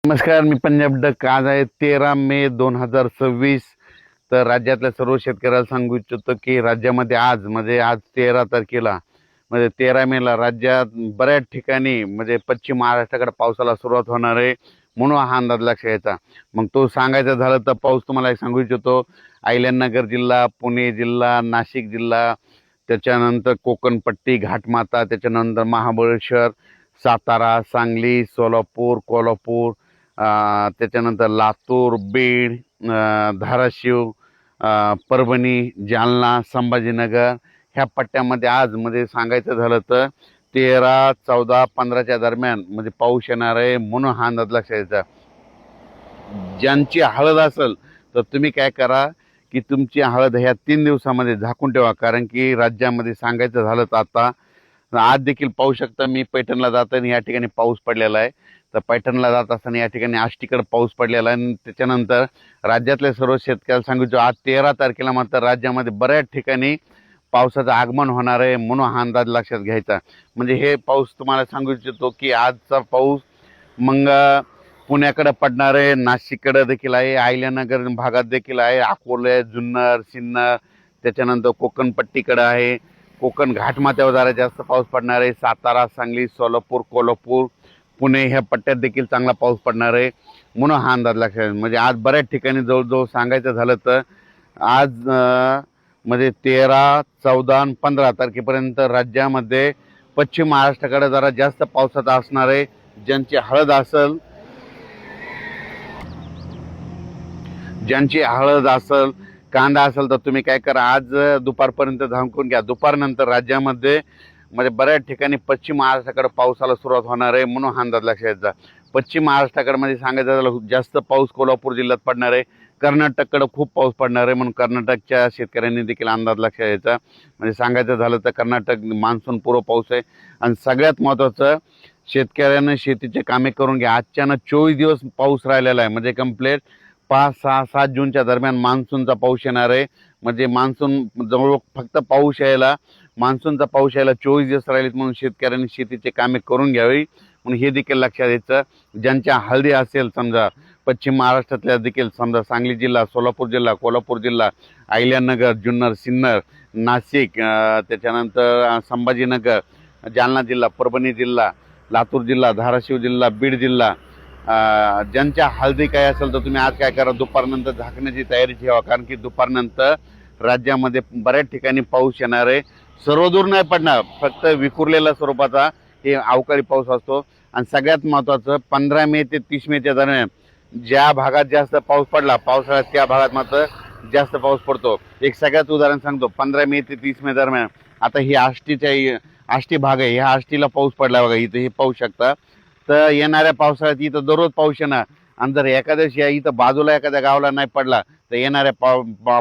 नमस्कार, मी पंजाब डक. आज आहे 13 मे 2026. तर राज्यातल्या सर्व शेतकऱ्याला सांगू इच्छितो की राज्यामध्ये आज 13 तारखेला 13 मेला राज्यात बऱ्याच ठिकाणी पश्चिम महाराष्ट्राकडे पावसाला सुरुवात होणार आहे, म्हणून हा अंदाज लक्षात घ्यायचा. मग तो सांगायचा झालं तर पाऊस तुम्हाला एक सांगू इच्छितो. अहिल्यानगर जिल्हा, पुणे जिल्हा, नाशिक जिल्हा, त्याच्यानंतर कोकणपट्टी, घाटमाता, त्याच्यानंतर महाबळेश्वर, सातारा, सांगली, सोलापूर, कोल्हापूर, त्याच्यानंतर लातूर, बीड, धाराशिव, परभणी, जालना, संभाजीनगर ह्या पट्ट्यामध्ये आज सांगायचं झालं तर 13, 14, 15च्या दरम्यान पाऊस येणार आहे, म्हणून हा अंदाज लक्षात घ्यायचा. ज्यांची हळद असेल तर तुम्ही काय करा की तुमची हळद ह्या 3 दिवसामध्ये झाकून ठेवा, कारण की राज्यामध्ये सांगायचं झालं तर आता आज देखील पाहू शकता. मी पैठणला जाताना या ठिकाणी पाऊस पडलेला आहे. तर पैठणला जात असताना या ठिकाणी आष्टीकडे पाऊस पडलेला आहे. आणि त्याच्यानंतर राज्यातल्या सर्व शेतकऱ्याला सांगितलं आज 13 तारखेला मात्र राज्यामध्ये बऱ्याच ठिकाणी पावसाचं आगमन होणार आहे, म्हणून हा अंदाज लक्षात घ्यायचा. हे पाऊस तुम्हाला सांगू इच्छितो की आजचा पाऊस मग पुण्याकडे पडणार आहे, नाशिककडे देखील आहे, अहिल्यानगर भागात देखील आहे, अकोले, जुन्नर, सिन्नर, त्याच्यानंतर कोकणपट्टीकडे आहे, कोकण घाटमाथ्यावर जरा जास्त पाऊस पडणार आहे. सातारा, सांगली, सोलापूर, कोल्हापूर, पुणे ह्या पट्ट्यात देखील चांगला पाऊस पडणार आहे, म्हणून हा अंदाज लक्षात. आज बऱ्याच ठिकाणी जवळजवळ सांगायचं झालं तर आज 13, 14 आणि 15 तारखेपर्यंत राज्यामध्ये पश्चिम महाराष्ट्राकडे जरा जास्त पावसाचा असणार आहे. ज्यांची हळद असेल, कांदा असेल तर तुम्ही काय करा, आज दुपारपर्यंत झाकून घ्या. दुपारनंतर राज्यामध्ये बऱ्याच ठिकाणी पश्चिम महाराष्ट्राकडे पावसाला सुरुवात होणार आहे, म्हणून हा अंदाज लक्षात घ्यायचा. पश्चिम महाराष्ट्राकडे सांगायचं झालं जास्त पाऊस कोल्हापूर जिल्ह्यात पडणार आहे, कर्नाटककडे खूप पाऊस पडणार आहे, म्हणून कर्नाटकच्या शेतकऱ्यांनी देखील अंदाज लक्षात घ्यायचा. सांगायचं झालं तर कर्नाटक मान्सून पूर्व पाऊस आहे. आणि सगळ्यात महत्त्वाचं, शेतकऱ्यांना शेतीचे कामे करून घ्या. आजच्यानं 24 दिवस पाऊस राहिलेला आहे, कंप्लीट 5, 6, 7 जूनच्या दरम्यान मान्सूनचा पाऊस येणार आहे. मान्सून जवळ फक्त मान्सूनचा पाऊस यायला 24 दिवस राहिलेत, म्हणून शेतकऱ्यांनी शेतीचे कामे करून घ्यावी, म्हणून हे देखील लक्षात द्यायचं. ज्यांच्या हळदी असेल समजा पश्चिम महाराष्ट्रातल्या देखील समजा सांगली जिल्हा, सोलापूर जिल्हा, कोल्हापूर जिल्हा, अहिल्यानगर, जुन्नर, सिन्नर, नाशिक, त्याच्यानंतर संभाजीनगर, जालना जिल्हा, परभणी जिल्हा, लातूर जिल्हा, धाराशिव जिल्हा, बीड जिल्हा, ज्यांच्या हळदी काय असेल तर तुम्ही आज काय करा, दुपारनंतर झाकण्याची तयारी ठेवा, कारण की दुपारनंतर राज्यामध्ये बऱ्याच ठिकाणी पाऊस येणार आहे. सर्वदूर नाही पडणार, फक्त विखुरलेल्या स्वरूपाचा हे अवकाळी पाऊस असतो. आणि सगळ्यात महत्त्वाचं 15 मे ते 30 मेच्या दरम्यान ज्या भागात जास्त पाऊस पडला पावसाळ्यात त्या भागात मात्र जास्त पाऊस पडतो. एक सगळ्यात उदाहरण सांगतो. 15 मे ते 30 मे दरम्यान आता ही आष्टी भाग आहे, ह्या आष्टीला पाऊस पडला बघा, इथं हे पाहू शकता. तर येणाऱ्या पावसाळ्यात इथं दररोज पाऊस येणार, आणि जर एखाद्याशी इथं बाजूला एखाद्या गावाला नाही पडला तर येणाऱ्या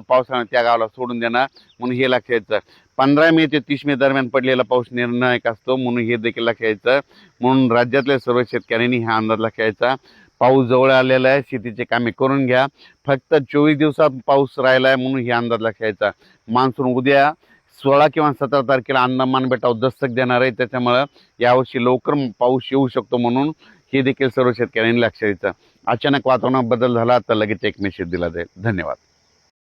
पावसाळ्यात त्या गावाला सोडून देणार, म्हणून हे लक्षात घ्यायचं. 15 मे ते 30 मे दरम्यान पडलेला पाऊस निर्णायक असतो, म्हणून हे देखील लक्षात घ्यायचं. म्हणून राज्यातल्या सर्व शेतकऱ्यांनी हा अंदाज लक्षात घ्यायचा. पाऊस जवळ आलेला आहे, शेतीचे कामे करून घ्या. फक्त 24 दिवसात पाऊस राहिला आहे, म्हणून हे अंदाज लक्षात घ्यायचा. मान्सून उद्या 16 किंवा 17 तारखेला अंदमान बेटावर दस्तक देणार आहे, त्याच्यामुळं यावर्षी लवकर पाऊस येऊ शकतो, म्हणून हे देखील सर्व शेतकऱ्यांनी लक्षात घ्यायचं. अचानक वातावरणात बदल झाला तर लगेच एक मेसेज दिला जाईल. धन्यवाद.